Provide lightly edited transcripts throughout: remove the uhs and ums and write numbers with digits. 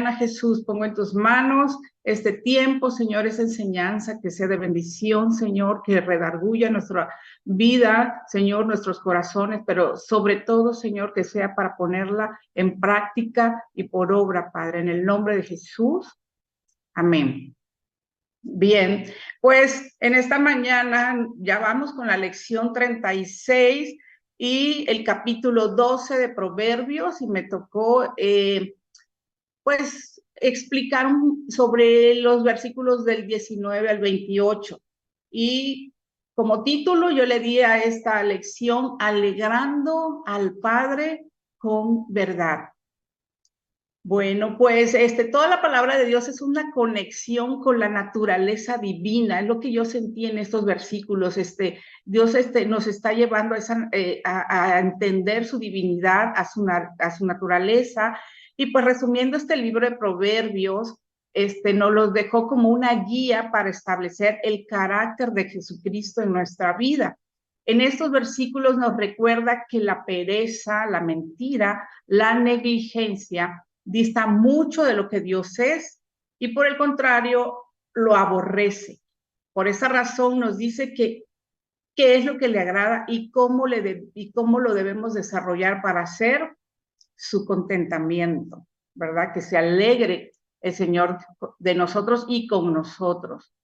mañana, Jesús, pongo en tus manos este tiempo, Señor, esa enseñanza que sea de bendición, Señor, que redarguya nuestra vida, Señor, nuestros corazones, pero sobre todo, Señor, que sea para ponerla en práctica y por obra, Padre, en el nombre de Jesús. Amén. Bien, pues en esta mañana ya vamos con la lección 36 y el capítulo 12 de Proverbios, y me tocó pues explicar sobre los versículos del 19 al 28. Y como título yo le di a esta lección, Alegrando al Padre con verdad. Bueno, pues toda la palabra de Dios es una conexión con la naturaleza divina, es lo que yo sentí en estos versículos. Dios nos está llevando a entender su divinidad, a su naturaleza. Y pues resumiendo este libro de Proverbios, nos los dejó como una guía para establecer el carácter de Jesucristo en nuestra vida. En estos versículos nos recuerda que la pereza, la mentira, la negligencia dista mucho de lo que Dios es y por el contrario lo aborrece. Por esa razón nos dice qué es lo que le agrada y cómo lo debemos desarrollar para hacer su contentamiento, ¿verdad? Que se alegre el Señor de nosotros y con nosotros.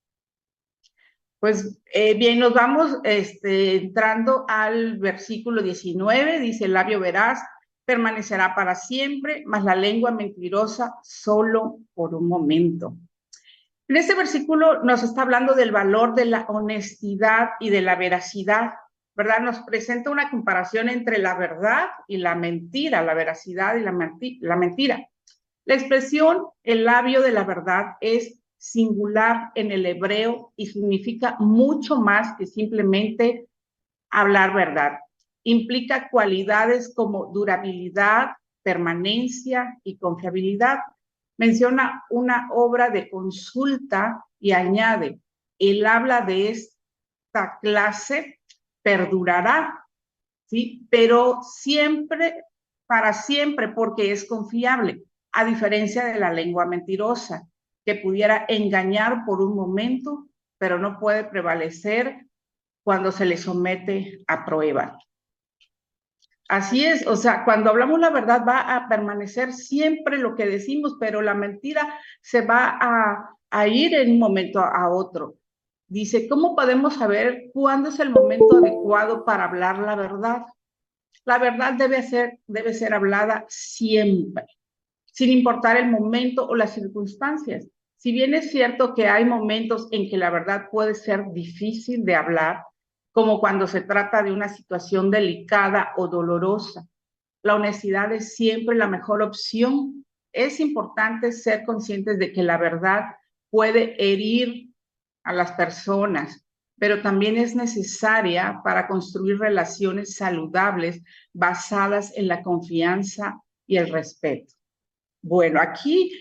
Pues bien, nos vamos entrando al versículo 19, dice: el labio veraz permanecerá para siempre, mas la lengua mentirosa solo por un momento. En este versículo nos está hablando del valor de la honestidad y de la veracidad, ¿verdad? Nos presenta una comparación entre la verdad y la mentira, la veracidad y la mentira. La expresión el labio de la verdad es singular en el hebreo y significa mucho más que simplemente hablar verdad. Implica cualidades como durabilidad, permanencia y confiabilidad. Menciona una obra de consulta y añade: el habla de esta clase perdurará, ¿sí? Pero siempre, para siempre, porque es confiable, a diferencia de la lengua mentirosa, que pudiera engañar por un momento, pero no puede prevalecer cuando se le somete a prueba. Así es, o sea, cuando hablamos la verdad va a permanecer siempre lo que decimos, pero la mentira se va a ir en un momento a otro. Dice, ¿cómo podemos saber cuándo es el momento adecuado para hablar la verdad? La verdad debe ser hablada siempre, sin importar el momento o las circunstancias. Si bien es cierto que hay momentos en que la verdad puede ser difícil de hablar, como cuando se trata de una situación delicada o dolorosa, la honestidad es siempre la mejor opción. Es importante ser conscientes de que la verdad puede herir a las personas, pero también es necesaria para construir relaciones saludables basadas en la confianza y el respeto. Bueno, aquí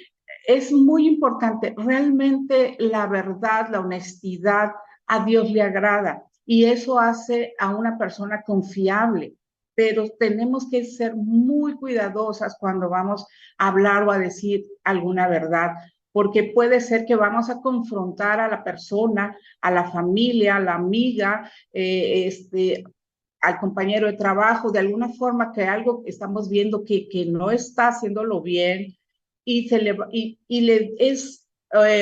es muy importante, realmente la verdad, la honestidad, a Dios le agrada y eso hace a una persona confiable, pero tenemos que ser muy cuidadosas cuando vamos a hablar o a decir alguna verdad, porque puede ser que vamos a confrontar a la persona, a la familia, a la amiga, al compañero de trabajo, de alguna forma que algo estamos viendo que no está haciéndolo bien y le es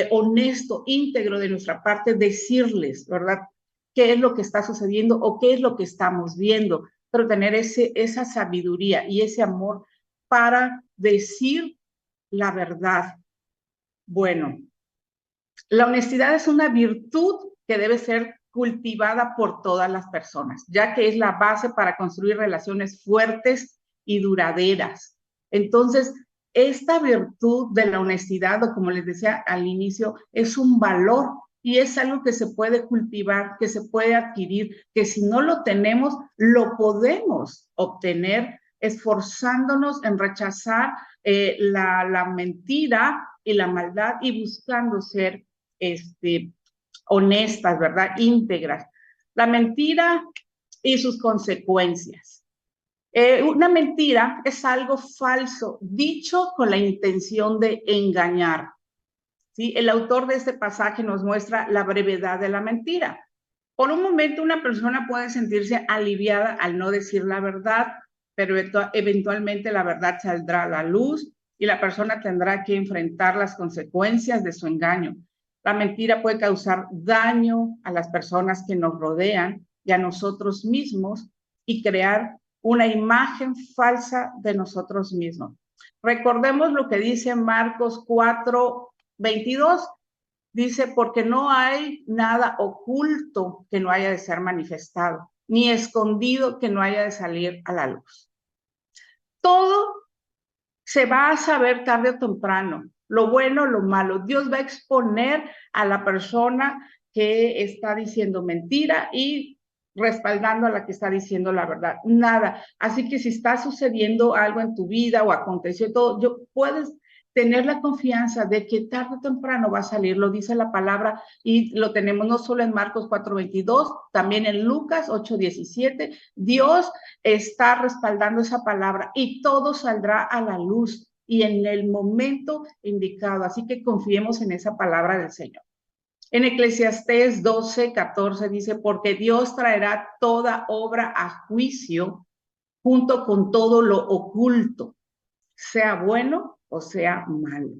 honesto, íntegro de nuestra parte decirles, ¿verdad? ¿Qué es lo que está sucediendo o qué es lo que estamos viendo? Pero tener esa sabiduría y ese amor para decir la verdad. Bueno, la honestidad es una virtud que debe ser cultivada por todas las personas, ya que es la base para construir relaciones fuertes y duraderas. Entonces, esta virtud de la honestidad, o como les decía al inicio, es un valor y es algo que se puede cultivar, que se puede adquirir, que si no lo tenemos, lo podemos obtener esforzándonos en rechazar la mentira y la maldad y buscando ser honestas, ¿verdad? Íntegras. La mentira y sus consecuencias. Una mentira es algo falso, dicho con la intención de engañar. ¿Sí? El autor de este pasaje nos muestra la brevedad de la mentira. Por un momento una persona puede sentirse aliviada al no decir la verdad, pero eventualmente la verdad saldrá a la luz y la persona tendrá que enfrentar las consecuencias de su engaño. La mentira puede causar daño a las personas que nos rodean y a nosotros mismos y crear una imagen falsa de nosotros mismos. Recordemos lo que dice Marcos 4:22. Dice, porque no hay nada oculto que no haya de ser manifestado, ni escondido que no haya de salir a la luz. Todo se va a saber tarde o temprano, lo bueno, lo malo. Dios va a exponer a la persona que está diciendo mentira y respaldando a la que está diciendo la verdad. Nada. Así que si está sucediendo algo en tu vida o aconteció todo, puedes tener la confianza de que tarde o temprano va a salir, lo dice la palabra y lo tenemos no solo en Marcos 4:22, también en Lucas 8:17. Dios está respaldando esa palabra y todo saldrá a la luz y en el momento indicado. Así que confiemos en esa palabra del Señor. En Eclesiastés 12:14 dice, porque Dios traerá toda obra a juicio junto con todo lo oculto, sea bueno o sea malo,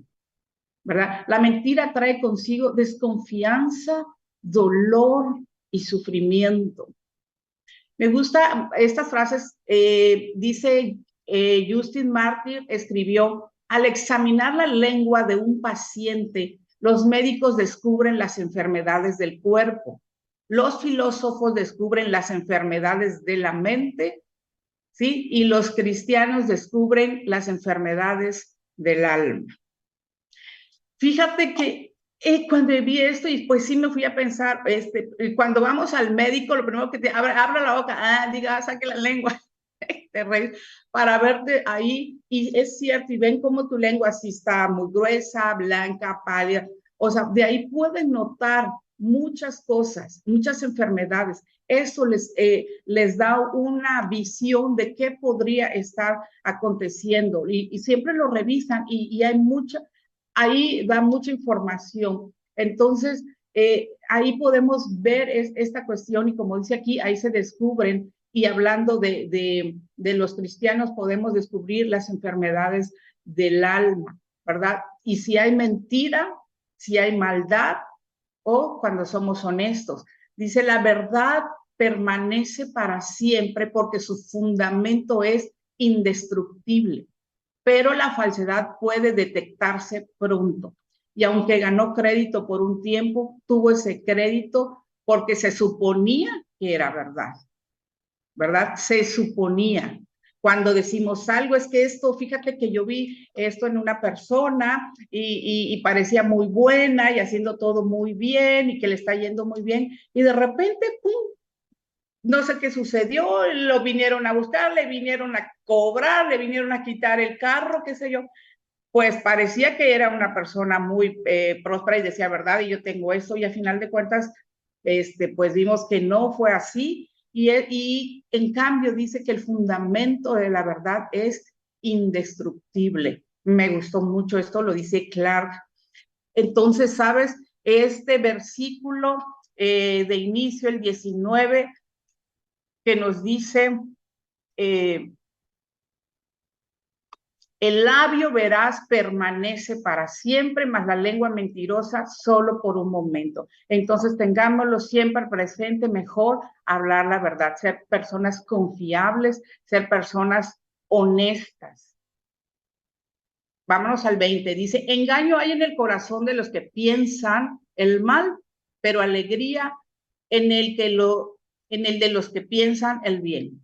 ¿verdad? La mentira trae consigo desconfianza, dolor y sufrimiento. Me gustan estas frases, dice Justin Martyr, escribió, al examinar la lengua de un paciente, los médicos descubren las enfermedades del cuerpo, los filósofos descubren las enfermedades de la mente, ¿sí? Y los cristianos descubren las enfermedades del alma. Fíjate que cuando vi esto, y pues sí me fui a pensar, cuando vamos al médico, lo primero que te abra la boca, diga, saque la lengua, para verte ahí, y es cierto, y ven cómo tu lengua sí está muy gruesa, blanca, pálida, o sea, de ahí pueden notar muchas cosas, muchas enfermedades. Eso les da una visión de qué podría estar aconteciendo, y siempre lo revisan, y hay ahí da mucha información. Entonces, ahí podemos ver esta cuestión y como dice aquí, ahí se descubren y hablando de los cristianos podemos descubrir las enfermedades del alma, ¿verdad? Y si hay mentira, si hay maldad o cuando somos honestos. Dice, la verdad permanece para siempre porque su fundamento es indestructible, pero la falsedad puede detectarse pronto. Y aunque ganó crédito por un tiempo, tuvo ese crédito porque se suponía que era verdad, ¿verdad? Se suponía. Cuando decimos algo, es que esto, fíjate que yo vi esto en una persona y parecía muy buena y haciendo todo muy bien y que le está yendo muy bien y de repente, ¡pum!, no sé qué sucedió, lo vinieron a buscar, le vinieron a cobrar, le vinieron a quitar el carro, qué sé yo. Pues parecía que era una persona muy próspera y decía verdad, y yo tengo eso, y a final de cuentas, pues vimos que no fue así, y en cambio dice que el fundamento de la verdad es indestructible. Me gustó mucho esto, lo dice Clark. Entonces, ¿sabes? Este versículo de inicio, el 19, que nos dice, el labio veraz permanece para siempre, mas la lengua mentirosa solo por un momento. Entonces, tengámoslo siempre presente, mejor hablar la verdad, ser personas confiables, ser personas honestas. Vámonos al 20. Dice, engaño hay en el corazón de los que piensan el mal, pero alegría en el de los que piensan el bien.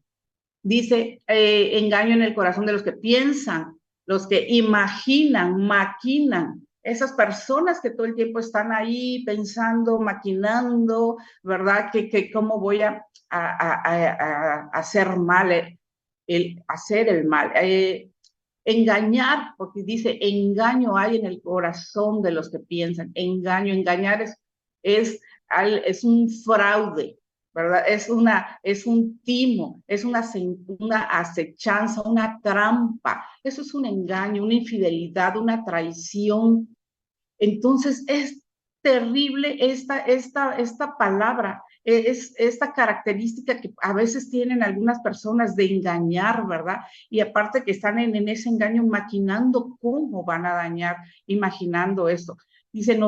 Dice, engaño en el corazón de los que piensan, los que imaginan, maquinan, esas personas que todo el tiempo están ahí pensando, maquinando, ¿verdad? Que cómo voy a hacer mal, hacer el mal. Engañar, porque dice, engaño hay en el corazón de los que piensan. Engañar es un fraude, ¿verdad? Es un timo, es una acechanza, una trampa. Eso es un engaño, una infidelidad, una traición. Entonces es terrible esta palabra, es esta característica que a veces tienen algunas personas de engañar, ¿verdad? Y aparte que están en ese engaño maquinando cómo van a dañar, imaginando eso. Dice,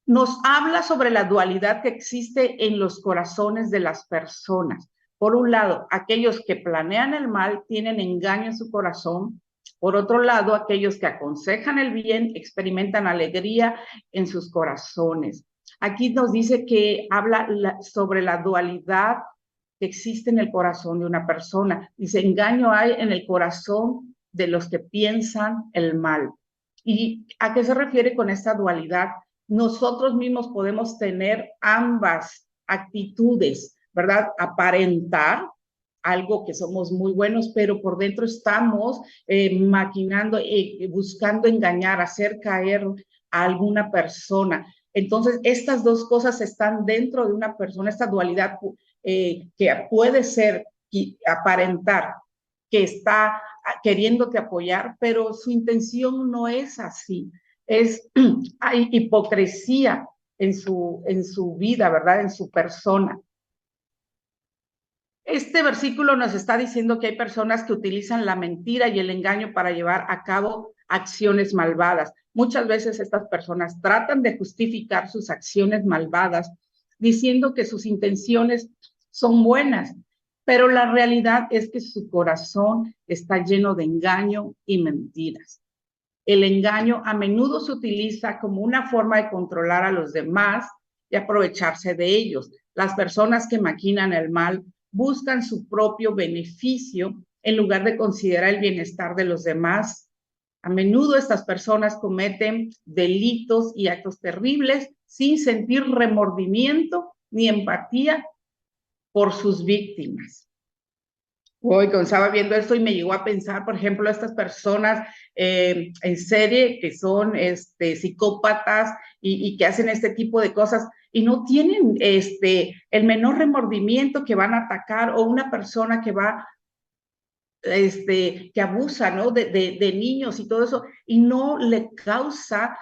nos habla sobre la dualidad que existe en los corazones de las personas. Por un lado, aquellos que planean el mal tienen engaño en su corazón. Por otro lado, aquellos que aconsejan el bien experimentan alegría en sus corazones. Aquí nos dice que habla sobre la dualidad que existe en el corazón de una persona. Dice, engaño hay en el corazón de los que piensan el mal. ¿Y a qué se refiere con esta dualidad? Nosotros mismos podemos tener ambas actitudes, ¿verdad? Aparentar algo que somos muy buenos, pero por dentro estamos maquinando, buscando engañar, hacer caer a alguna persona. Entonces, estas dos cosas están dentro de una persona, esta dualidad que puede ser aparentar que está queriéndote apoyar, pero su intención no es así. Hay hipocresía en su vida, ¿verdad? En su persona. Este versículo nos está diciendo que hay personas que utilizan la mentira y el engaño para llevar a cabo acciones malvadas. Muchas veces estas personas tratan de justificar sus acciones malvadas diciendo que sus intenciones son buenas, pero la realidad es que su corazón está lleno de engaño y mentiras. El engaño a menudo se utiliza como una forma de controlar a los demás y aprovecharse de ellos. Las personas que maquinan el mal buscan su propio beneficio en lugar de considerar el bienestar de los demás. A menudo estas personas cometen delitos y actos terribles sin sentir remordimiento ni empatía por sus víctimas. Hoy, cuando estaba viendo esto y me llegó a pensar, por ejemplo, estas personas en serie que son psicópatas y que hacen este tipo de cosas y no tienen el menor remordimiento que van a atacar, o una persona que va que abusa, ¿no? De niños y todo eso, y no le causa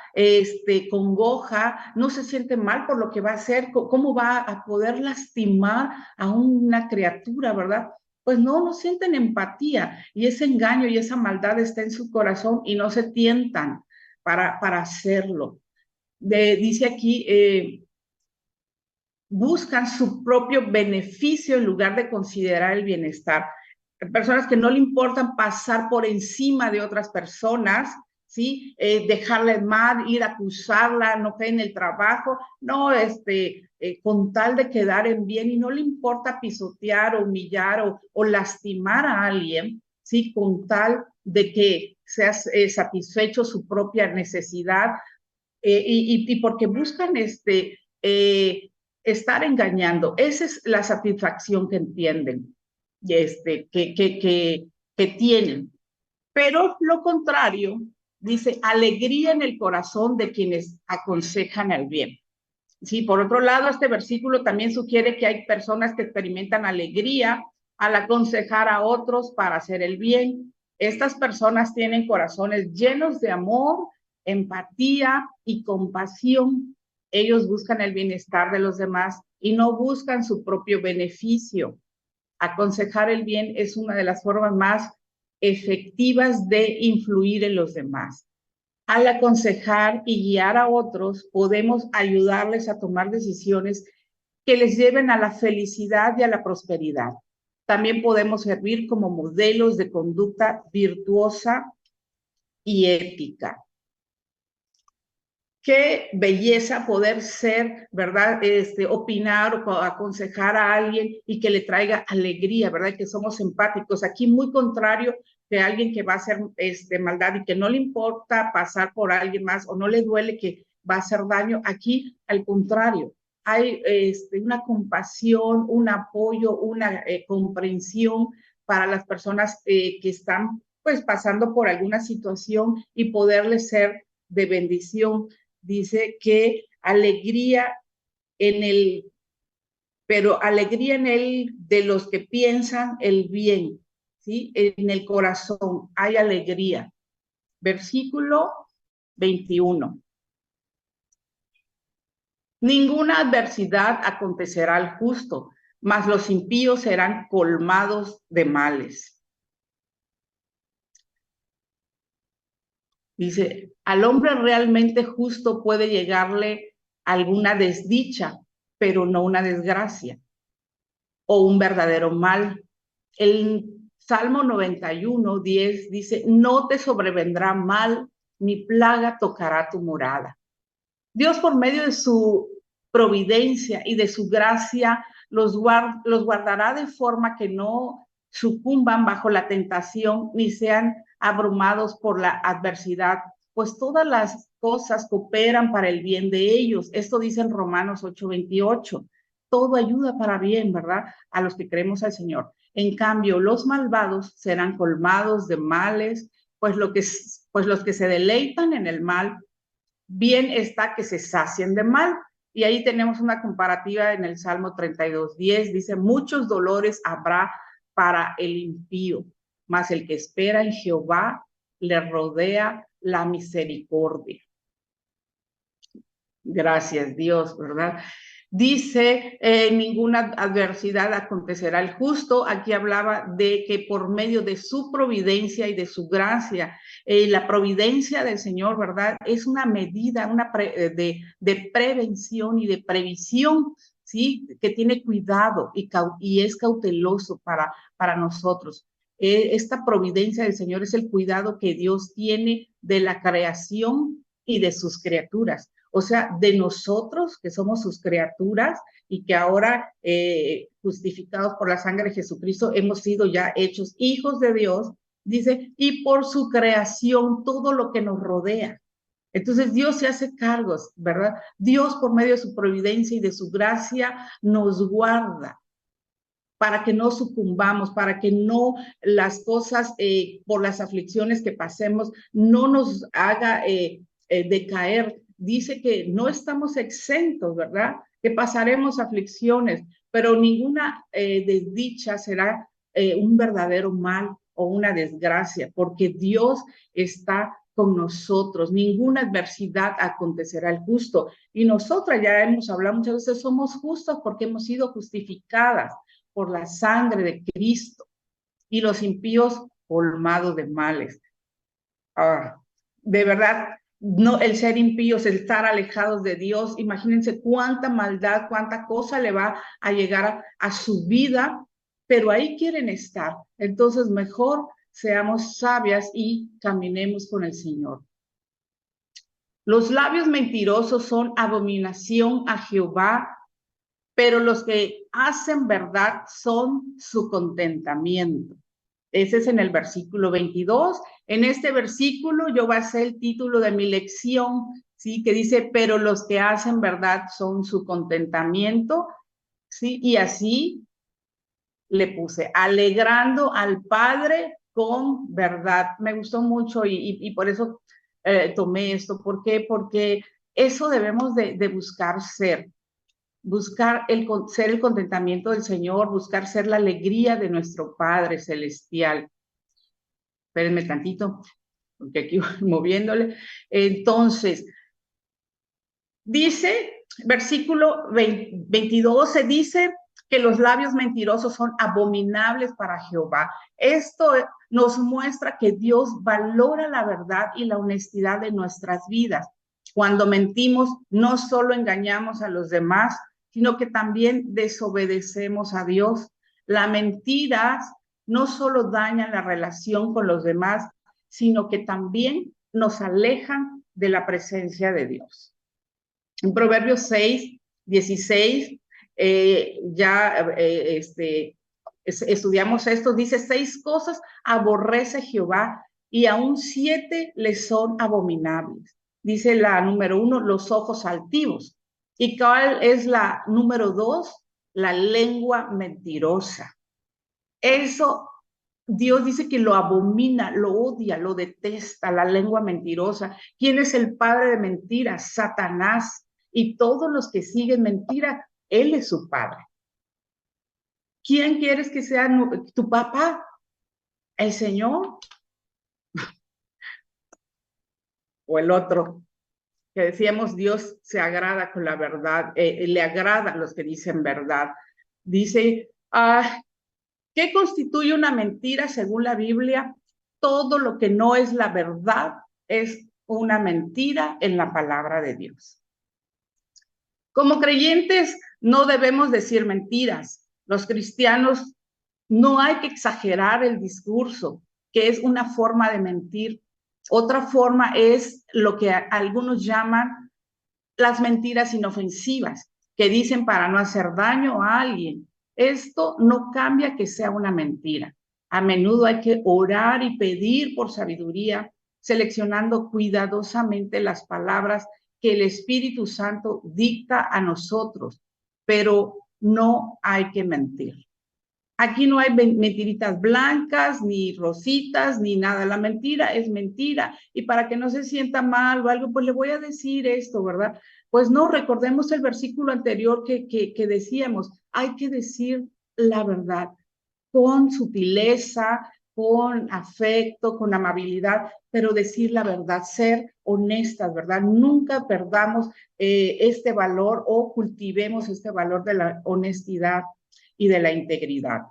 congoja, no se siente mal por lo que va a hacer, cómo va a poder lastimar a una criatura, ¿verdad? Pues no sienten empatía, y ese engaño y esa maldad está en su corazón y no se tientan para hacerlo. Dice aquí, buscan su propio beneficio en lugar de considerar el bienestar. Personas que no le importan pasar por encima de otras personas, ¿sí? Dejarle mal, ir a acusarla, no cae en el trabajo, no, con tal de quedar en bien, y no le importa pisotear o humillar o lastimar a alguien, ¿sí? Con tal de que sea satisfecho su propia necesidad, y porque buscan estar engañando. Esa es la satisfacción que entienden, que tienen. Pero lo contrario, dice, alegría en el corazón de quienes aconsejan el bien. Sí, por otro lado, este versículo también sugiere que hay personas que experimentan alegría al aconsejar a otros para hacer el bien. Estas personas tienen corazones llenos de amor, empatía y compasión. Ellos buscan el bienestar de los demás y no buscan su propio beneficio. Aconsejar el bien es una de las formas más efectivas de influir en los demás. Al aconsejar y guiar a otros, podemos ayudarles a tomar decisiones que les lleven a la felicidad y a la prosperidad. También podemos servir como modelos de conducta virtuosa y ética. Qué belleza poder ser, ¿verdad? Opinar o aconsejar a alguien y que le traiga alegría, ¿verdad? Que somos empáticos. Aquí muy contrario de alguien que va a hacer maldad y que no le importa pasar por alguien más o no le duele que va a hacer daño. Aquí, al contrario, hay una compasión, un apoyo, una comprensión para las personas que están pues pasando por alguna situación, y poderles ser de bendición. Dice que alegría en el pero alegría en él de los que piensan el bien, ¿sí? En el corazón hay alegría. Versículo 21. Ninguna adversidad acontecerá al justo, mas los impíos serán colmados de males. Dice, al hombre realmente justo puede llegarle alguna desdicha, pero no una desgracia o un verdadero mal. El Salmo 91:10 dice, no te sobrevendrá mal, ni plaga tocará tu morada. Dios, por medio de su providencia y de su gracia, los guardará de forma que no sucumban bajo la tentación ni sean abrumados por la adversidad, pues todas las cosas cooperan para el bien de ellos. Esto dice en Romanos 8:28. Todo ayuda para bien, ¿verdad? A los que creemos al Señor. En cambio, los malvados serán colmados de males, pues los que se deleitan en el mal, bien está que se sacien de mal. Y ahí tenemos una comparativa en el Salmo 32:10, dice, muchos dolores habrá para el impío, mas el que espera en Jehová le rodea la misericordia. Gracias, Dios, ¿verdad? Dice, ninguna adversidad acontecerá al justo. Aquí hablaba de que por medio de su providencia y de su gracia, la providencia del Señor, ¿verdad? Es una medida de prevención y de previsión, ¿sí? Que tiene cuidado y es cauteloso para nosotros. Esta providencia del Señor es el cuidado que Dios tiene de la creación y de sus criaturas. O sea, de nosotros que somos sus criaturas y que ahora, justificados por la sangre de Jesucristo, hemos sido ya hechos hijos de Dios, dice, y por su creación, todo lo que nos rodea. Entonces Dios se hace cargos, ¿verdad? Dios, por medio de su providencia y de su gracia, nos guarda para que no sucumbamos, para que no las cosas, por las aflicciones que pasemos, no nos haga decaer. Dice que no estamos exentos, ¿verdad? Que pasaremos aflicciones, pero ninguna desdicha será un verdadero mal o una desgracia, porque Dios está con nosotros. Ninguna adversidad acontecerá al justo. Y nosotras ya hemos hablado muchas veces, somos justos porque hemos sido justificadas por la sangre de Cristo, y los impíos colmados de males. De verdad, no, el ser impíos, el estar alejados de Dios, imagínense cuánta maldad, cuánta cosa le va a llegar a su vida, pero ahí quieren estar. Entonces, mejor seamos sabias y caminemos con el Señor. Los labios mentirosos son abominación a Jehová, pero los que hacen verdad son su contentamiento. Ese es en el versículo 22. En este versículo yo voy a hacer el título de mi lección, ¿sí? Que dice, pero los que hacen verdad son su contentamiento, ¿sí? Y así le puse, alegrando al Padre con verdad. Me gustó mucho y por eso tomé esto. ¿Por qué? Porque eso debemos de buscar ser. Buscar ser el contentamiento del Señor, buscar ser la alegría de nuestro Padre Celestial. Espérenme tantito, porque aquí voy moviéndole. Entonces, dice, versículo 22, se dice que los labios mentirosos son abominables para Jehová. Esto nos muestra que Dios valora la verdad y la honestidad de nuestras vidas. Cuando mentimos, no solo engañamos a los demás, sino que también desobedecemos a Dios. Las mentiras no solo dañan la relación con los demás, sino que también nos alejan de la presencia de Dios. En Proverbios 6:16, estudiamos esto, dice, 6 cosas aborrece Jehová y aún 7 le son abominables. Dice la número 1, los ojos altivos. ¿Y cuál es la número 2? La lengua mentirosa. Eso Dios dice que lo abomina, lo odia, lo detesta, la lengua mentirosa. ¿Quién es el padre de mentiras? Satanás. Y todos los que siguen mentira, él es su padre. ¿Quién quieres que sea tu papá? ¿El Señor o el otro? Que decíamos, Dios se agrada con la verdad, le agrada a los que dicen verdad. Dice, ¿qué constituye una mentira según la Biblia? Todo lo que no es la verdad es una mentira en la palabra de Dios. Como creyentes no debemos decir mentiras. Los cristianos no hay que exagerar el discurso, que es una forma de mentir. Otra forma es lo que algunos llaman las mentiras inofensivas, que dicen para no hacer daño a alguien. Esto no cambia que sea una mentira. A menudo hay que orar y pedir por sabiduría, seleccionando cuidadosamente las palabras que el Espíritu Santo dicta a nosotros, pero no hay que mentir. Aquí no hay mentiritas blancas, ni rositas, ni nada. La mentira es mentira. Y para que no se sienta mal o algo, pues le voy a decir esto, ¿verdad? Pues no, recordemos el versículo anterior que decíamos, hay que decir la verdad con sutileza, con afecto, con amabilidad, pero decir la verdad, ser honestas, ¿verdad? Nunca perdamos este valor o cultivemos este valor de la honestidad y de la integridad.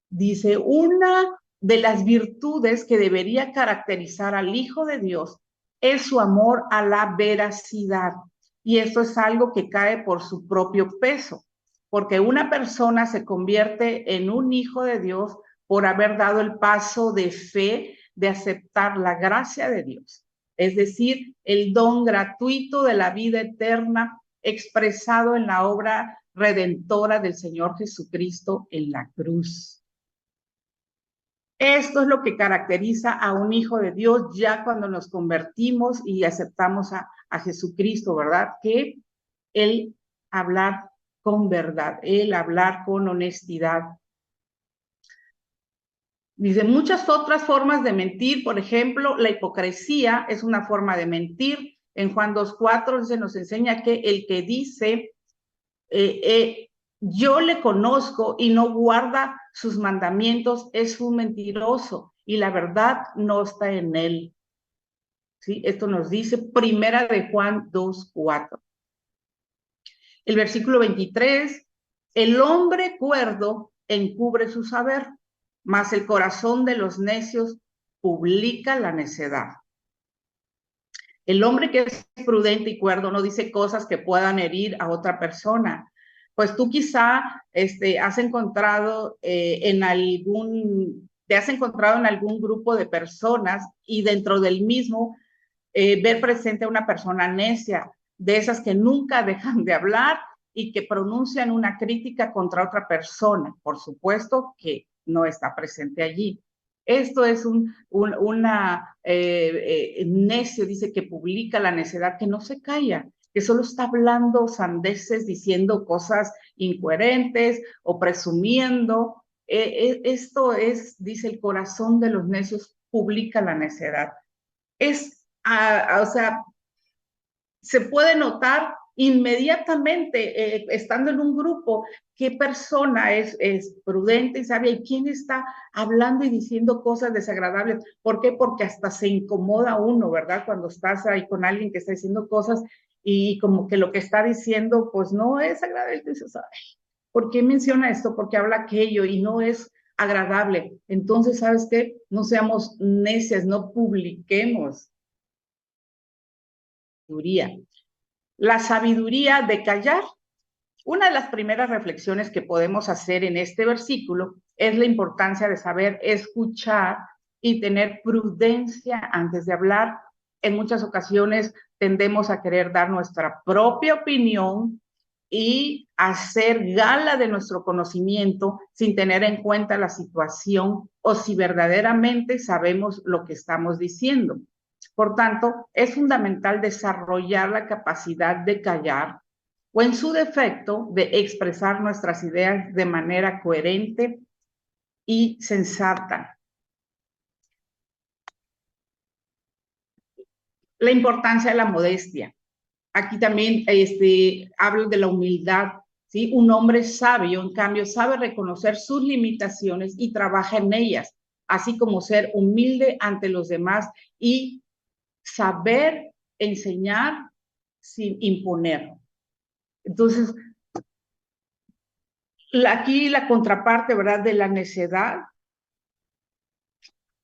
Dice, una de las virtudes que debería caracterizar al Hijo de Dios es su amor a la veracidad. Y esto es algo que cae por su propio peso, porque una persona se convierte en un hijo de Dios por haber dado el paso de fe de aceptar la gracia de Dios, es decir, el don gratuito de la vida eterna expresado en la obra redentora del Señor Jesucristo en la cruz. Esto es lo que caracteriza a un hijo de Dios ya cuando nos convertimos y aceptamos a Jesucristo, ¿verdad? Que el hablar con verdad, el hablar con honestidad. Dice, muchas otras formas de mentir, por ejemplo, la hipocresía es una forma de mentir. En Juan 2:4 se nos enseña que el que dice, yo le conozco y no guarda sus mandamientos, es un mentiroso y la verdad no está en él. ¿Sí? Esto nos dice Primera de Juan 2:4. El versículo 23, el hombre cuerdo encubre su saber, mas el corazón de los necios publica la necedad. El hombre que es prudente y cuerdo no dice cosas que puedan herir a otra persona. Pues tú quizá has encontrado te has encontrado en algún grupo de personas y dentro del mismo ver presente a una persona necia, de esas que nunca dejan de hablar y que pronuncian una crítica contra otra persona. Por supuesto que no está presente allí. Esto es una necio, dice, que publica la necedad, que no se calla, que solo está hablando sandeces, diciendo cosas incoherentes o presumiendo. Esto es, dice, el corazón de los necios publica la necedad. O sea, se puede notar inmediatamente, estando en un grupo, qué persona es prudente y sabia y quién está hablando y diciendo cosas desagradables. ¿Por qué? Porque hasta se incomoda uno, ¿verdad? Cuando estás ahí con alguien que está diciendo cosas y como que lo que está diciendo, pues no es agradable. Dices, ay, ¿por qué menciona esto? ¿Por qué habla aquello? Y no es agradable. Entonces, ¿sabes qué? No seamos necias, no publiquemos sabiduría. La sabiduría de callar. Una de las primeras reflexiones que podemos hacer en este versículo es la importancia de saber escuchar y tener prudencia antes de hablar. En muchas ocasiones tendemos a querer dar nuestra propia opinión y hacer gala de nuestro conocimiento sin tener en cuenta la situación o si verdaderamente sabemos lo que estamos diciendo. Por tanto, es fundamental desarrollar la capacidad de callar o en su defecto de expresar nuestras ideas de manera coherente y sensata. La importancia de la modestia. Aquí también hablo de la humildad. ¿sí? Un hombre sabio, en cambio, sabe reconocer sus limitaciones y trabaja en ellas, así como ser humilde ante los demás y saber enseñar sin imponer. Entonces, aquí la contraparte, ¿verdad?, de la necedad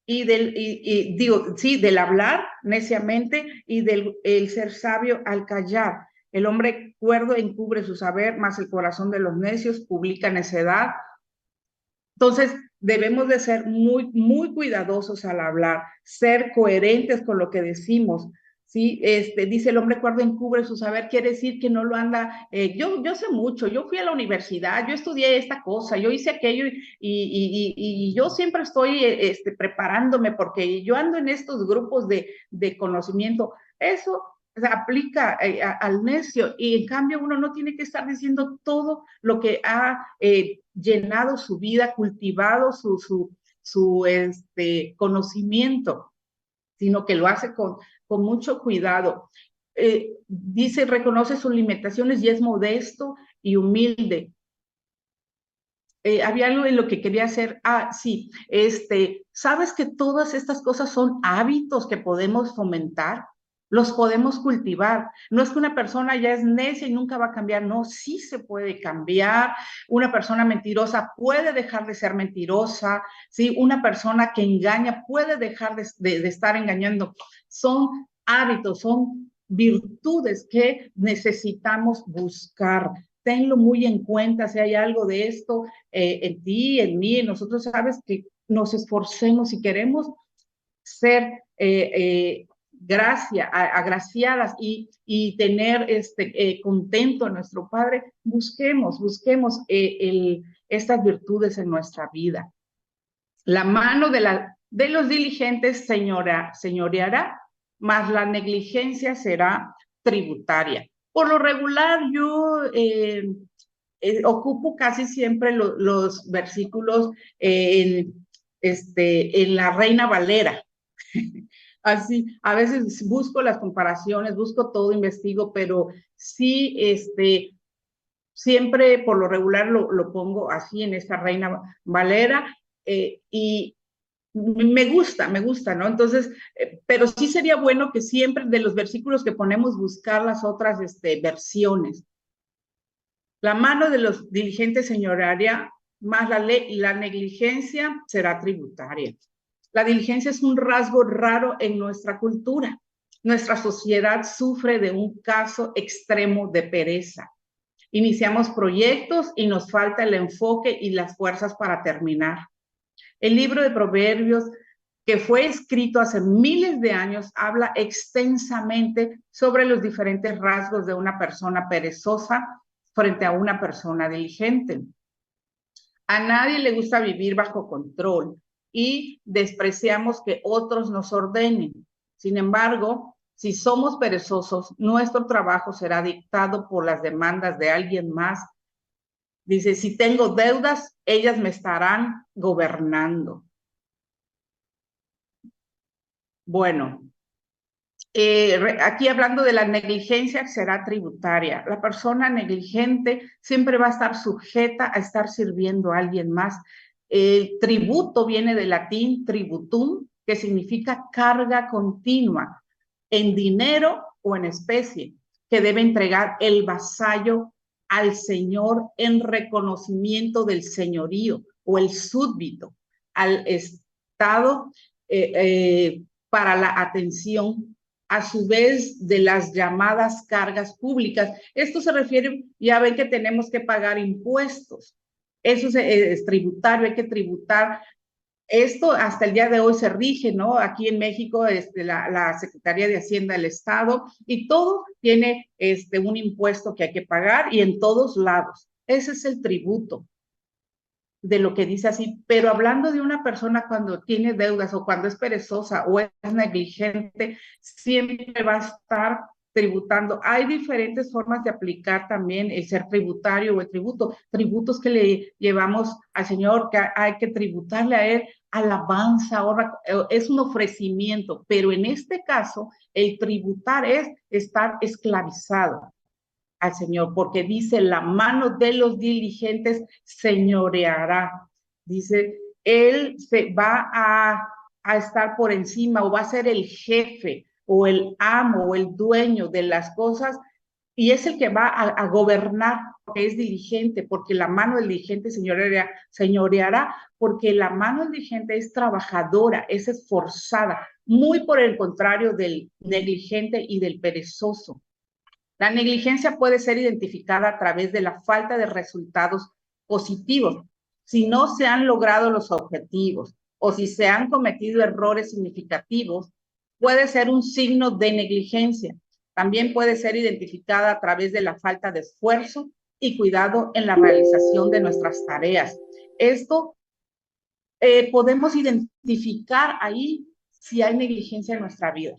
del hablar neciamente y del el ser sabio al callar. El hombre cuerdo encubre su saber, mas el corazón de los necios publica necedad. Entonces, debemos de ser muy, muy cuidadosos al hablar, ser coherentes con lo que decimos. Sí, dice el hombre cuerdo encubre su saber, quiere decir que no lo anda, yo sé mucho, yo fui a la universidad, yo estudié esta cosa, yo hice aquello y yo siempre estoy preparándome porque yo ando en estos grupos de conocimiento. Eso se aplica al necio y en cambio uno no tiene que estar diciendo todo lo que ha llenado su vida, cultivado su conocimiento, sino que lo hace con mucho cuidado. Dice, reconoce sus limitaciones y es modesto y humilde. Había algo en lo que quería hacer. Sí, ¿sabes que todas estas cosas son hábitos que podemos fomentar? Los podemos cultivar. No es que una persona ya es necia y nunca va a cambiar, no, sí se puede cambiar. Una persona mentirosa puede dejar de ser mentirosa, ¿sí? Una persona que engaña puede dejar de estar engañando. Son hábitos, son virtudes que necesitamos buscar. Tenlo muy en cuenta si hay algo de esto en ti, en mí, en nosotros, sabes, que nos esforcemos si queremos ser agraciadas y tener contento a nuestro Padre, busquemos estas virtudes en nuestra vida. La mano de los diligentes señoreará, mas la negligencia será tributaria. Por lo regular, yo ocupo casi siempre los versículos en la Reina Valera. Así, a veces busco las comparaciones, busco todo, investigo, pero sí, siempre por lo regular lo pongo así en esta Reina Valera y me gusta, ¿no? Entonces, pero sí sería bueno que siempre de los versículos que ponemos buscar las otras versiones. La mano de los diligentes señorearía, más la negligencia será tributaria. La diligencia es un rasgo raro en nuestra cultura. Nuestra sociedad sufre de un caso extremo de pereza. Iniciamos proyectos y nos falta el enfoque y las fuerzas para terminar. El libro de Proverbios, que fue escrito hace miles de años, habla extensamente sobre los diferentes rasgos de una persona perezosa frente a una persona diligente. A nadie le gusta vivir bajo control y despreciamos que otros nos ordenen. Sin embargo, si somos perezosos, nuestro trabajo será dictado por las demandas de alguien más. Dice, si tengo deudas, ellas me estarán gobernando. Bueno, aquí hablando de la negligencia, será tributaria. La persona negligente siempre va a estar sujeta a estar sirviendo a alguien más. El tributo viene del latín tributum, que significa carga continua, en dinero o en especie, que debe entregar el vasallo al señor en reconocimiento del señorío o el súbdito al Estado para la atención a su vez de las llamadas cargas públicas. Esto se refiere, ya ven que tenemos que pagar impuestos. Eso es tributario, hay que tributar. Esto hasta el día de hoy se rige, ¿no? Aquí en México, la Secretaría de Hacienda del Estado, y todo tiene un impuesto que hay que pagar y en todos lados. Ese es el tributo de lo que dice así, pero hablando de una persona cuando tiene deudas o cuando es perezosa o es negligente, siempre va a estar tributando. Hay diferentes formas de aplicar también el ser tributario o el tributo, tributos que le llevamos al Señor, que hay que tributarle a Él, alabanza, ahora es un ofrecimiento, pero en este caso el tributar es estar esclavizado al Señor, porque dice, la mano de los diligentes señoreará. Dice, Él se va a estar por encima o va a ser el jefe o el amo o el dueño de las cosas y es el que va a gobernar, porque es diligente, porque la mano del diligente señoreará, porque la mano del diligente es trabajadora, es esforzada, muy por el contrario del negligente y del perezoso. La negligencia puede ser identificada a través de la falta de resultados positivos. Si no se han logrado los objetivos o si se han cometido errores significativos, puede ser un signo de negligencia. También puede ser identificada a través de la falta de esfuerzo y cuidado en la realización de nuestras tareas. Esto podemos identificar ahí si hay negligencia en nuestra vida.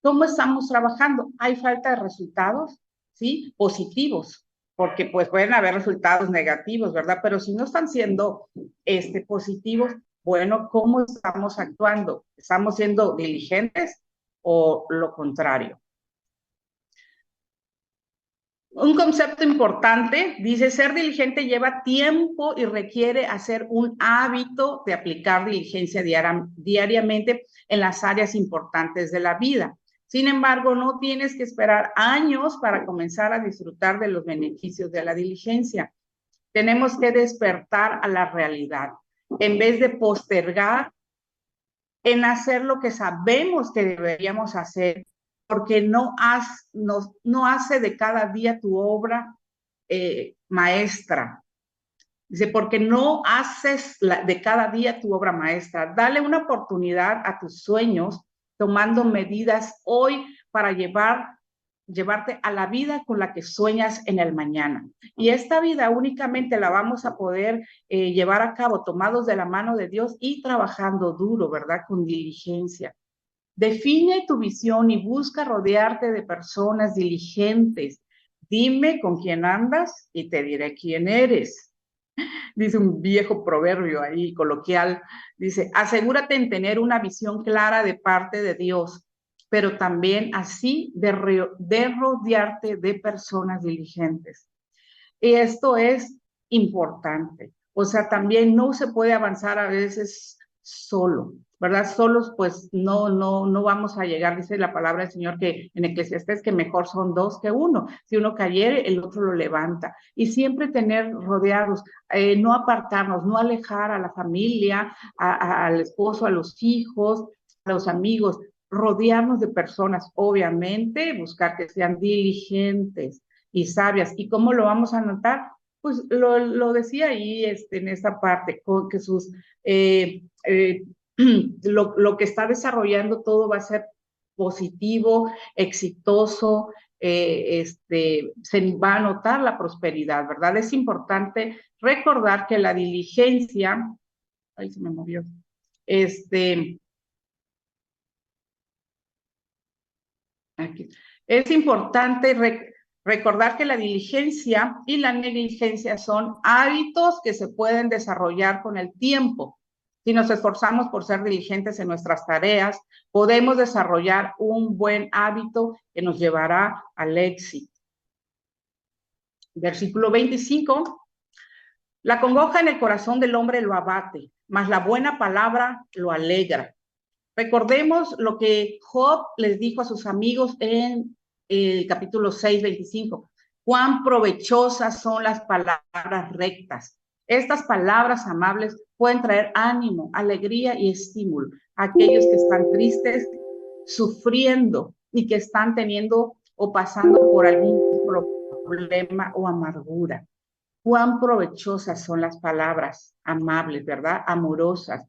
¿Cómo estamos trabajando? Hay falta de resultados, ¿sí? Positivos, porque pues pueden haber resultados negativos, ¿verdad? Pero si no están siendo positivos, bueno, ¿cómo estamos actuando? ¿Estamos siendo diligentes o lo contrario? Un concepto importante, dice, ser diligente lleva tiempo y requiere hacer un hábito de aplicar diligencia diariamente en las áreas importantes de la vida. Sin embargo, no tienes que esperar años para comenzar a disfrutar de los beneficios de la diligencia. Tenemos que despertar a la realidad. En vez de postergar en hacer lo que sabemos que deberíamos hacer, porque no hace de cada día tu obra maestra. Dice, porque no haces de cada día tu obra maestra. Dale una oportunidad a tus sueños, tomando medidas hoy para llevarte a la vida con la que sueñas en el mañana. Y esta vida únicamente la vamos a poder llevar a cabo tomados de la mano de Dios y trabajando duro, ¿verdad? Con diligencia. Define tu visión y busca rodearte de personas diligentes. Dime con quién andas y te diré quién eres. Dice un viejo proverbio ahí coloquial. Dice, asegúrate en tener una visión clara de parte de Dios, pero también así de rodearte de personas diligentes. Y esto es importante. O sea, también no se puede avanzar a veces solo, ¿verdad? Solos, pues no vamos a llegar, dice la palabra del Señor que en Eclesiastés que mejor son dos que uno. Si uno cayere, el otro lo levanta. Y siempre tener rodeados, no apartarnos, no alejar a la familia, al esposo, a los hijos, a los amigos, rodearnos de personas, obviamente, buscar que sean diligentes y sabias. ¿Y cómo lo vamos a notar? Pues lo decía ahí en esta parte, que sus lo que está desarrollando todo va a ser positivo, exitoso, se va a notar la prosperidad, ¿verdad? Es importante recordar que la diligencia, ahí se me movió, aquí, es importante recordar que la diligencia y la negligencia son hábitos que se pueden desarrollar con el tiempo. Si nos esforzamos por ser diligentes en nuestras tareas, podemos desarrollar un buen hábito que nos llevará al éxito. Versículo 25. La congoja en el corazón del hombre lo abate, mas la buena palabra lo alegra. Recordemos lo que Job les dijo a sus amigos en el capítulo 6, 25. Cuán provechosas son las palabras rectas. Estas palabras amables pueden traer ánimo, alegría y estímulo a aquellos que están tristes, sufriendo y que están teniendo o pasando por algún problema o amargura. Cuán provechosas son las palabras amables, ¿verdad? Amorosas.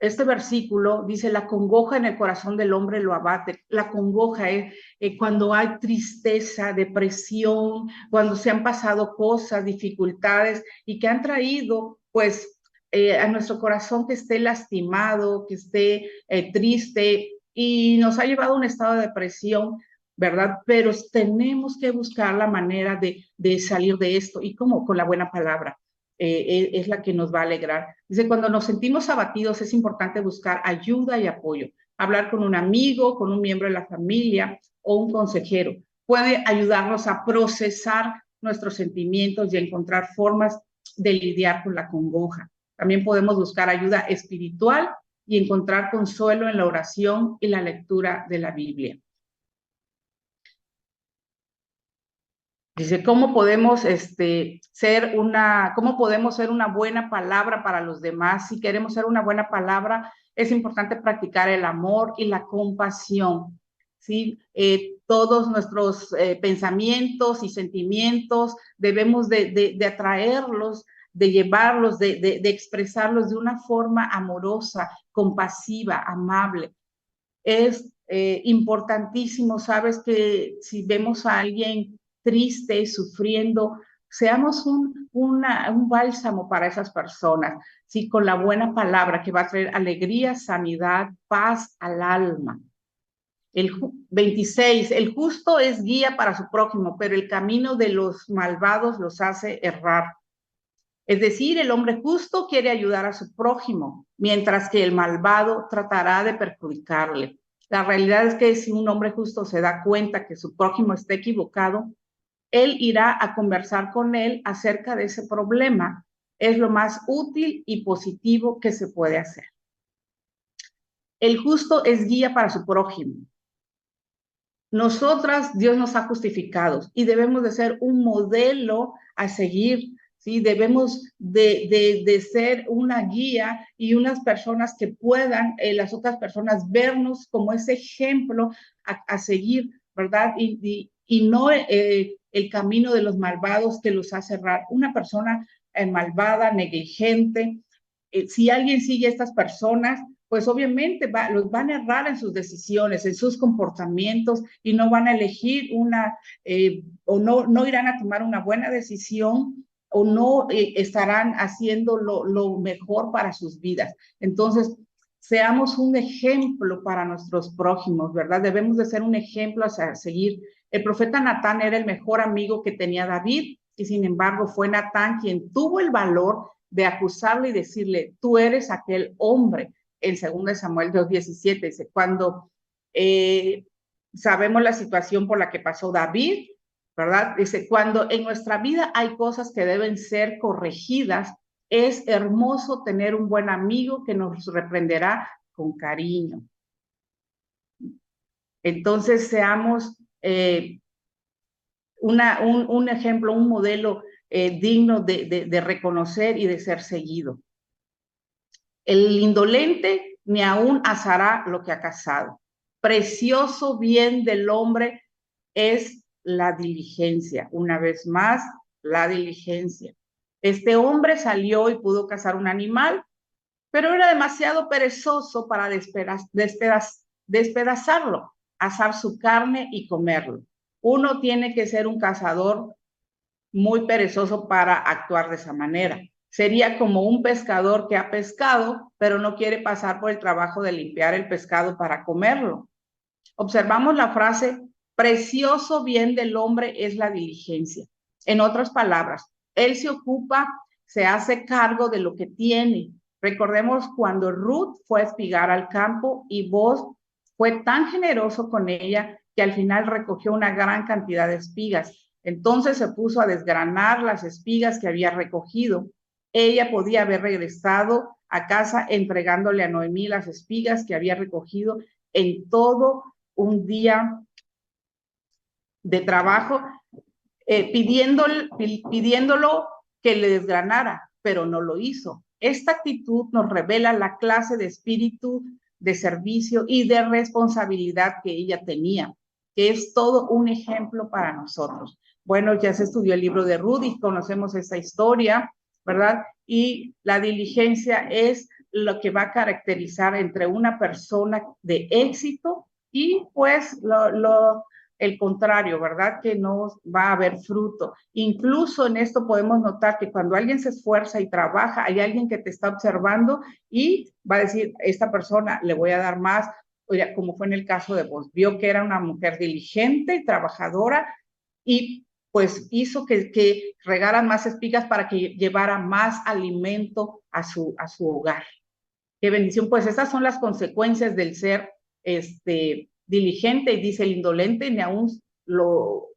Este versículo dice, la congoja en el corazón del hombre lo abate. La congoja es cuando hay tristeza, depresión, cuando se han pasado cosas, dificultades y que han traído, pues, a nuestro corazón que esté lastimado, que esté triste y nos ha llevado a un estado de depresión, ¿verdad? Pero tenemos que buscar la manera de salir de esto y como con la buena palabra. Es la que nos va a alegrar. Dice, cuando nos sentimos abatidos es importante buscar ayuda y apoyo. hablar con un amigo, con un miembro de la familia o un consejero. Puede ayudarnos a procesar nuestros sentimientos y encontrar formas de lidiar con la congoja. También podemos buscar ayuda espiritual y encontrar consuelo en la oración y la lectura de la Biblia. Dice, ¿cómo podemos cómo podemos ser una buena palabra para los demás? Si queremos ser una buena palabra, es importante practicar el amor y la compasión, ¿sí? Todos nuestros pensamientos y sentimientos debemos de atraerlos, de llevarlos, de expresarlos de una forma amorosa, compasiva, amable. Es importantísimo, sabes, que si vemos a alguien triste, sufriendo, seamos un bálsamo para esas personas, ¿sí? Con la buena palabra que va a traer alegría, sanidad, paz al alma. El 26, el justo es guía para su prójimo, pero el camino de los malvados los hace errar. Es decir, el hombre justo quiere ayudar a su prójimo, mientras que el malvado tratará de perjudicarle. La realidad es que si un hombre justo se da cuenta que su prójimo está equivocado, él irá a conversar con él acerca de ese problema. Es lo más útil y positivo que se puede hacer. El justo es guía para su prójimo. Nosotras, Dios nos ha justificado y debemos de ser un modelo a seguir, ¿sí? Debemos de ser una guía y unas personas que puedan, las otras personas, vernos como ese ejemplo a seguir, ¿verdad? Y no el camino de los malvados que los hace errar. Una persona malvada, negligente, si alguien sigue a estas personas, pues obviamente los van a errar en sus decisiones, en sus comportamientos y no van a elegir o no irán a tomar una buena decisión o no estarán haciendo lo mejor para sus vidas. Entonces, seamos un ejemplo para nuestros prójimos, ¿verdad? Debemos de ser un ejemplo a seguir. El profeta Natán era el mejor amigo que tenía David y sin embargo fue Natán quien tuvo el valor de acusarle y decirle, tú eres aquel hombre. En 2 Samuel 2:17 dice, cuando sabemos la situación por la que pasó David, ¿verdad? Dice, cuando en nuestra vida hay cosas que deben ser corregidas, es hermoso tener un buen amigo que nos reprenderá con cariño. Entonces, seamos un ejemplo, un modelo digno de reconocer y de ser seguido. El indolente ni aún asará lo que ha cazado. Precioso bien del hombre es la diligencia. Una vez más, la diligencia. Este hombre salió y pudo cazar un animal, pero era demasiado perezoso para despedazarlo, asar su carne y comerlo. Uno tiene que ser un cazador muy perezoso para actuar de esa manera. Sería como un pescador que ha pescado, pero no quiere pasar por el trabajo de limpiar el pescado para comerlo. Observamos la frase, precioso bien del hombre es la diligencia. En otras palabras, él se ocupa, se hace cargo de lo que tiene. Recordemos cuando Ruth fue a espigar al campo y Boaz fue tan generoso con ella que al final recogió una gran cantidad de espigas. Entonces se puso a desgranar las espigas que había recogido. Ella podía haber regresado a casa entregándole a Noemí las espigas que había recogido en todo un día de trabajo, pidiéndolo que le desgranara, pero no lo hizo. Esta actitud nos revela la clase de espíritu de servicio y de responsabilidad que ella tenía, que es todo un ejemplo para nosotros. Bueno, ya se estudió el libro de Ruth y conocemos esta historia, ¿verdad? Y la diligencia es lo que va a caracterizar entre una persona de éxito y pues el contrario, ¿verdad? Que no va a haber fruto. Incluso en esto podemos notar que cuando alguien se esfuerza y trabaja, hay alguien que te está observando y va a decir, esta persona le voy a dar más, como fue en el caso de vos, vio que era una mujer diligente y trabajadora y pues hizo que regaran más espigas para que llevara más alimento a su hogar. Qué bendición. Pues esas son las consecuencias del ser diligente, y dice el indolente ni aún lo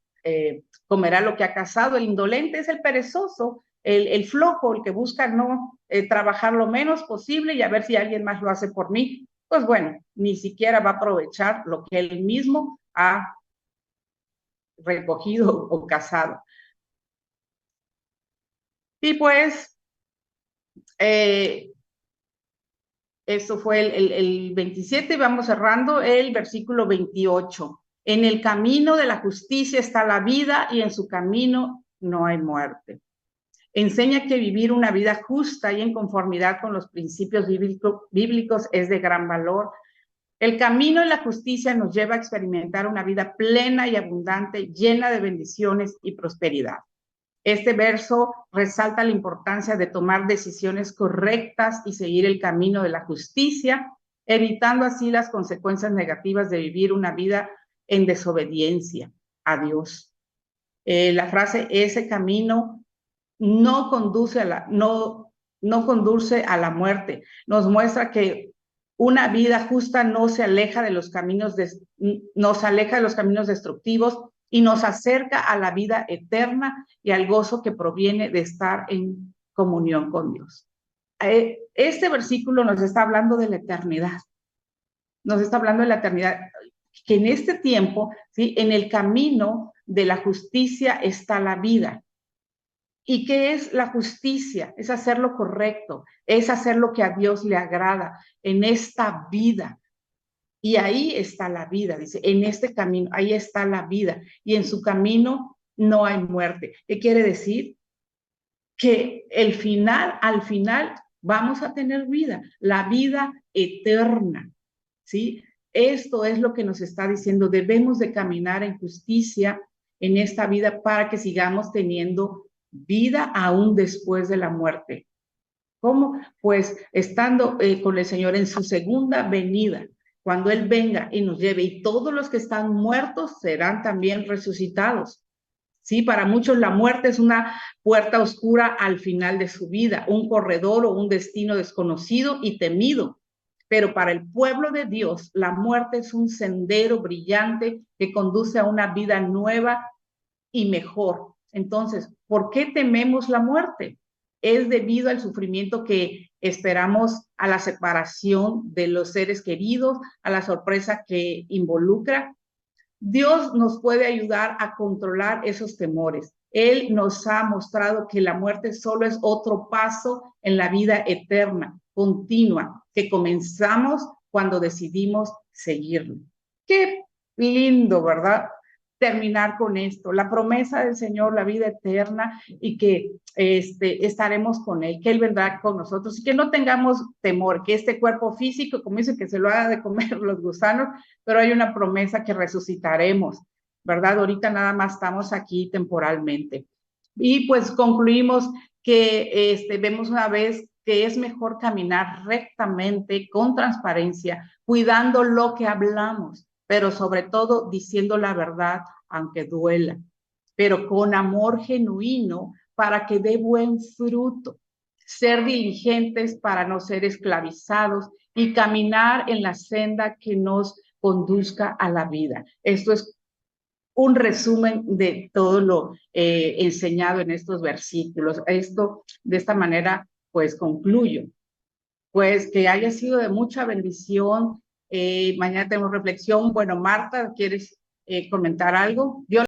comerá lo que ha cazado. El indolente es el perezoso, el flojo, el que busca no trabajar lo menos posible y a ver si alguien más lo hace por mí. Pues bueno, ni siquiera va a aprovechar lo que él mismo ha recogido o cazado. Y pues eso fue el 27, y vamos cerrando el versículo 28. En el camino de la justicia está la vida y en su camino no hay muerte. Enseña que vivir una vida justa y en conformidad con los principios bíblicos es de gran valor. El camino de la justicia nos lleva a experimentar una vida plena y abundante, llena de bendiciones y prosperidad. Este verso resalta la importancia de tomar decisiones correctas y seguir el camino de la justicia, evitando así las consecuencias negativas de vivir una vida en desobediencia a Dios. La frase ese camino no conduce a la muerte. Nos muestra que una vida justa no se aleja de los caminos destructivos y nos acerca a la vida eterna y al gozo que proviene de estar en comunión con Dios. Este versículo nos está hablando de la eternidad. Nos está hablando de la eternidad, que en este tiempo, ¿sí?, en el camino de la justicia está la vida. ¿Y qué es la justicia? Es hacer lo correcto, es hacer lo que a Dios le agrada en esta vida. Y ahí está la vida, dice, en este camino, ahí está la vida. Y en su camino no hay muerte. ¿Qué quiere decir? Que al final vamos a tener vida, la vida eterna, ¿sí? Esto es lo que nos está diciendo, debemos de caminar en justicia en esta vida para que sigamos teniendo vida aún después de la muerte. ¿Cómo? Pues estando con el Señor en su segunda venida, cuando Él venga y nos lleve, y todos los que están muertos serán también resucitados. Sí, para muchos la muerte es una puerta oscura al final de su vida, un corredor o un destino desconocido y temido. Pero para el pueblo de Dios, la muerte es un sendero brillante que conduce a una vida nueva y mejor. Entonces, ¿por qué tememos la muerte? Es debido al sufrimiento que esperamos, a la separación de los seres queridos, a la sorpresa que involucra. Dios nos puede ayudar a controlar esos temores. Él nos ha mostrado que la muerte solo es otro paso en la vida eterna, continua, que comenzamos cuando decidimos seguirlo. Qué lindo, ¿verdad? Terminar con esto, la promesa del Señor, la vida eterna, y que estaremos con Él, que Él vendrá con nosotros y que no tengamos temor, que este cuerpo físico, como dice, que se lo haga de comer los gusanos, pero hay una promesa que resucitaremos, ¿verdad? Ahorita nada más estamos aquí temporalmente. Y pues concluimos que vemos una vez que es mejor caminar rectamente, con transparencia, cuidando lo que hablamos, pero sobre todo diciendo la verdad, aunque duela, pero con amor genuino para que dé buen fruto. Ser diligentes para no ser esclavizados y caminar en la senda que nos conduzca a la vida. Esto es un resumen de todo lo enseñado en estos versículos. Esto, de esta manera, pues concluyo. Pues que haya sido de mucha bendición. Mañana tenemos reflexión. Bueno, Marta, ¿quieres comentar algo? Dios